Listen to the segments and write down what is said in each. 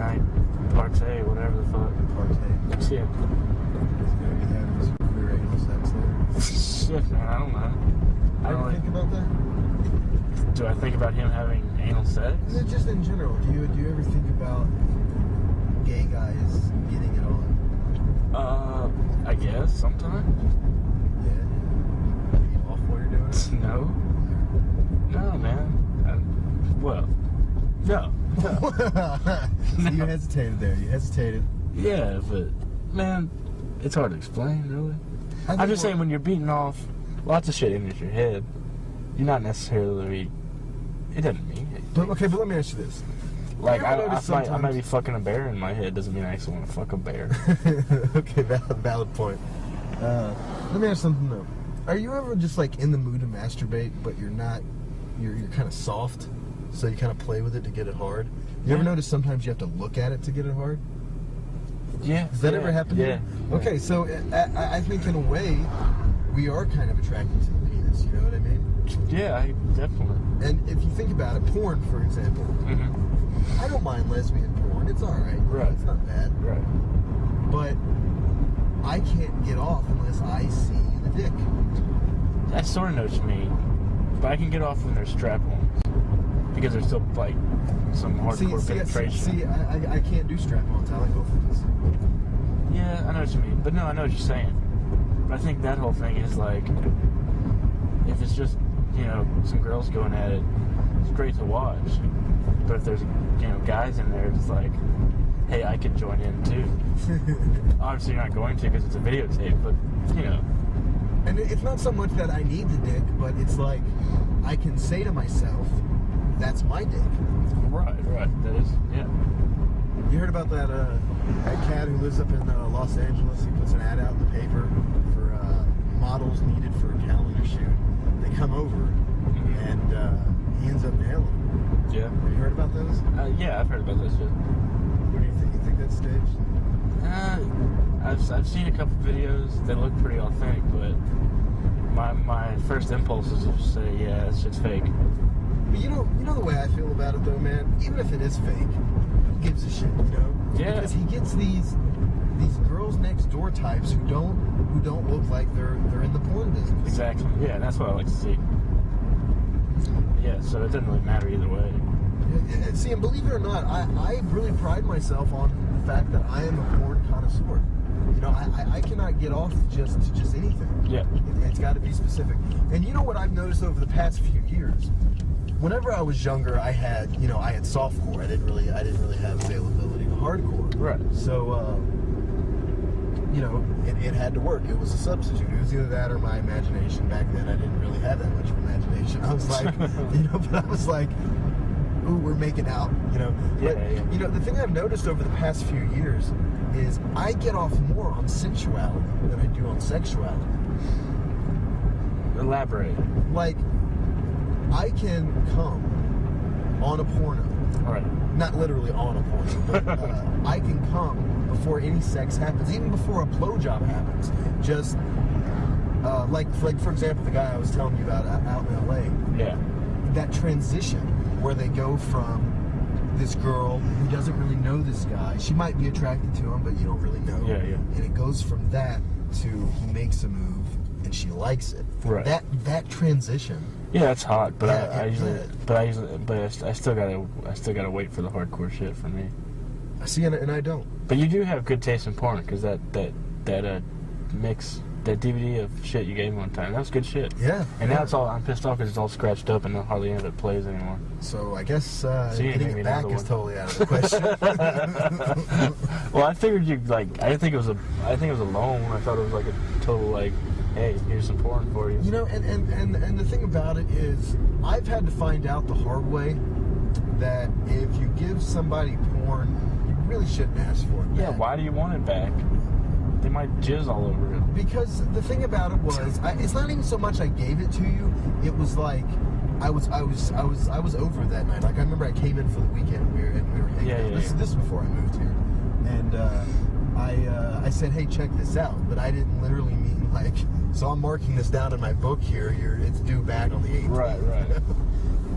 night partay, whatever the fuck. Partay. Yeah. He's gonna be having some queer anal sex there. Shit, man, I don't know. I don't think about that? Do I think about him having anal sex? No, just in general. Do you ever think about gay guys getting it on? I guess sometimes. Yeah. Are you off while you're doing it? No. No, man. Well, no. So you hesitated there. You hesitated. Yeah, but man, it's hard to explain, really. I'm just saying, when you're beating off, lots of shit enters your head. You're not necessarily. It doesn't mean it. But let me ask you this. Like, I might be fucking a bear in my head. Doesn't mean I actually want to fuck a bear. Okay, valid point. Let me ask something though. Are you ever just like in the mood to masturbate, but you're not? You're kind of soft, so you kind of play with it to get it hard. You ever notice sometimes you have to look at it to get it hard? Yeah. Does that ever happen? Yeah. Okay, so I think in a way we are kind of attracted to the penis. You know what I mean? Yeah, definitely. And if you think about it, porn, for example. Mm-hmm. I don't mind lesbian porn. It's all right. Right. It's not bad. Right. But I can't get off unless I see the dick. I sort of know what you mean. But I can get off when they're strap-ons. Because there's still, like, some hardcore penetration. See, I can't do strap-ons. I like both of these. Yeah, I know what you mean. But no, I know what you're saying. But I think that whole thing is like, if it's just, you know, some girls going at it, it's great to watch. But if there's, you know, guys in there, it's like, hey, I can join in too. Obviously you're not going to because it's a videotape, but, you know. And it's not so much that I need the dick, but it's like, I can say to myself, that's my dick. Right. That is, yeah. You heard about that cat who lives up in Los Angeles? He puts an ad out in the paper for models needed for a calendar shoot. They come over, and he ends up nailing them. Yeah. Have you heard about those? Yeah, I've heard about this shit. What do you think? You think that's staged? I've seen a couple videos. They look pretty authentic, but my first impulse is to just say, yeah, that shit's fake. But you know the way I feel about it though, man. Even if it is fake, who gives a shit? You know? Yeah. Because he gets these girls next door types who don't look like they're in the porn business. Exactly. Yeah, that's what I like to see. Yeah, so it doesn't really matter either way. See, and believe it or not, I really pride myself on the fact that I am a porn connoisseur. You know, I cannot get off just anything. Yeah. It's got to be specific. And you know what I've noticed over the past few years? Whenever I was younger, I had softcore. I didn't really have availability to hardcore. Right. So, you know, it had to work. It was a substitute. It was either that or my imagination. Back then, I didn't really have that much imagination. I was like, but I was like, ooh, we're making out, you know. Yeah, but, yeah. you know, the thing I've noticed over the past few years is I get off more on sensuality than I do on sexuality. Elaborate. Like, I can come on a porno. All right. Not literally on a porno, but I can come before any sex happens, even before a blowjob happens. Just like for example, the guy I was telling you about out in LA. Yeah. That transition where they go from this girl who doesn't really know this guy. She might be attracted to him, but you don't really know. Yeah. And it goes from that to he makes a move and she likes it. Right. That transition. Yeah, that's hot, but Yeah, I still gotta wait for the hardcore shit for me. I see, and I don't. But you do have good taste in porn, because that mix, that DVD of shit you gave me one time, that was good shit. Yeah. And now I'm pissed off because it's all scratched up and hardly any of it plays anymore. So I guess you getting made me it back another is one. totally out of the question. Well, I figured I didn't think it was a loan. I thought it was like a total like, hey, here's some porn for you. You know, and the thing about it is, I've had to find out the hard way that if you give somebody porn, you really shouldn't ask for it back. Yeah, why do you want it back? They might jizz all over it. Because the thing about it was, it's not even so much I gave it to you. It was like I was over that night. Like I remember I came in for the weekend and we were hanging out. This is before I moved here, and I said, hey, check this out, but I didn't literally mean like. So I'm marking this down in my book here. It's due back on the 18th. Right.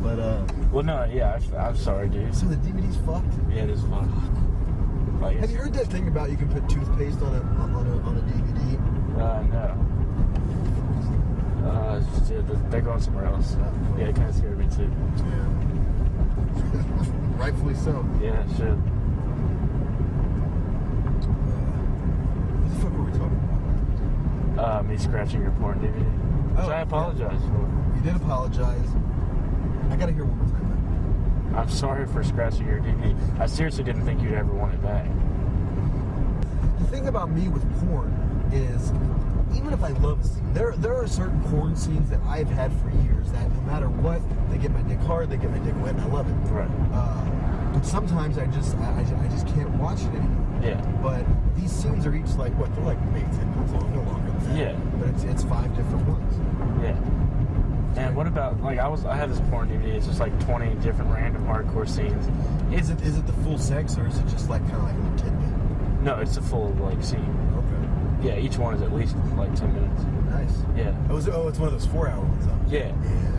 But well, no, yeah, I'm sorry, dude. So the DVD's fucked. Yeah, it is fucked. Like, have you heard that thing about you can put toothpaste on a DVD? No. They're going somewhere else. Yeah, it kind of scared me too. Yeah. Rightfully so. Yeah, it should. What the fuck were we talking about? Me scratching your porn DVD. Which I apologize for. You did apologize. I gotta hear one more time. I'm sorry for scratching your DVD. I seriously didn't think you'd ever want it back. The thing about me with porn is, even if I love a scene, there are certain porn scenes that I've had for years that no matter what, they get my dick hard, they get my dick wet, and I love it. Right. But sometimes I just can't watch it anymore. Yeah. But these scenes are each like, what, they're like maybe 10 minutes long, no longer than that. Yeah. But it's 5 different ones. Yeah. And what about, like, I had this porn DVD, it's just like 20 different random hardcore scenes. Is it the full sex, or is it just like kind of like a little tidbit? No, it's a full, like, scene. Okay. Yeah, each one is at least, like, 10 minutes. Nice. Yeah. It's one of those 4-hour ones, though. Yeah.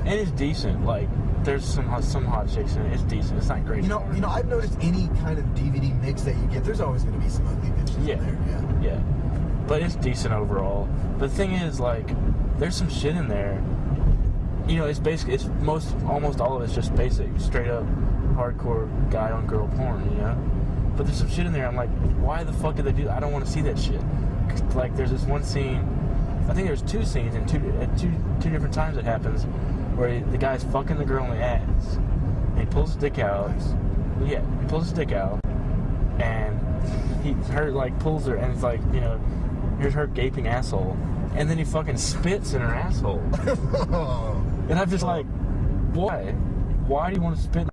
And it's decent. Like, there's some hot chicks in it. It's decent. It's not great. You know, I've noticed any kind of DVD mix that you get, there's always going to be some ugly bitches in there. Yeah. But it's decent overall. The thing is, like, there's some shit in there. You know, it's basically, almost all of it's just basic, straight up hardcore guy on girl porn, you know? But there's some shit in there, I'm like, why the fuck did they do that? I don't want to see that shit. Like, there's this one scene, I think there's 2 scenes, and at two different times it happens, where the guy's fucking the girl in the ass, and he pulls his dick out. Nice. Yeah, he pulls his dick out, and her pulls her, and it's like, you know, here's her gaping asshole, and then he fucking spits in her asshole. And I'm just like, why? Why do you want to spit